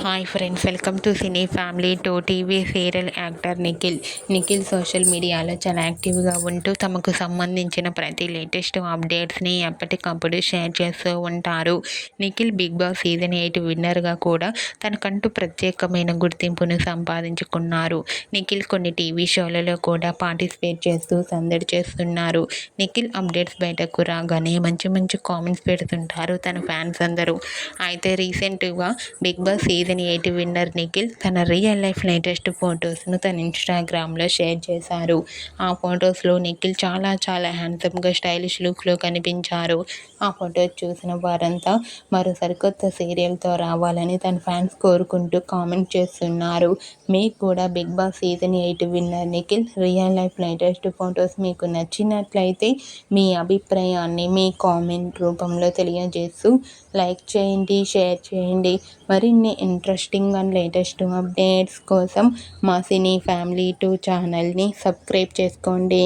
Hi friends, welcome to cine family. TV serial actor Nikhil social మీడియాలో చాలా యాక్టివ్గా ఉంటూ తమకు సంబంధించిన ప్రతి లేటెస్ట్ అప్డేట్స్ని ఎప్పటికప్పుడు షేర్ చేస్తూ ఉంటారు. నిఖిల్ బిగ్ బాస్ సీజన్ 8 విన్నర్గా కూడా తనకంటూ ప్రత్యేకమైన గుర్తింపును సంపాదించుకున్నారు. నిఖిల్ కొన్ని టీవీ షోలలో కూడా పార్టిసిపేట్ చేస్తూ సందడి చేస్తున్నారు. నిఖిల్ అప్డేట్స్ బయటకు రాగానే మంచి మంచి కామెంట్స్ పెడుతుంటారు తన ఫ్యాన్స్ అందరూ. అయితే రీసెంట్గా Bigg Boss season 8 winner Nikhil తన రియల్ లైఫ్ లేటెస్ట్ ఫొటోస్ను తన ఇన్స్టాగ్రామ్లో షేర్ చేశారు. ఆ ఫొటోస్లో నిఖిల్ చాలా చాలా హ్యాండ్సమ్గా స్టైలిష్ లుక్లో కనిపించారు. ఆ ఫొటోస్ చూసిన వారంతా మరో సరికొత్త సీరియల్తో రావాలని తన ఫ్యాన్స్ కోరుకుంటూ కామెంట్ చేస్తున్నారు. మీకు కూడా Bigg Boss season 8 winner Nikhil real life latest photos మీకు నచ్చినట్లయితే మీ అభిప్రాయాన్ని మీ కామెంట్ రూపంలో తెలియజేస్తూ లైక్ చేయండి, షేర్ చేయండి. మరిన్ని ఇంట్రెస్టింగ్ అండ్ లేటెస్ట్ అప్డేట్స్ కోసం మా సినీ ఫ్యామిలీ 2 ఛానల్ని సబ్స్క్రైబ్ చేసుకోండి.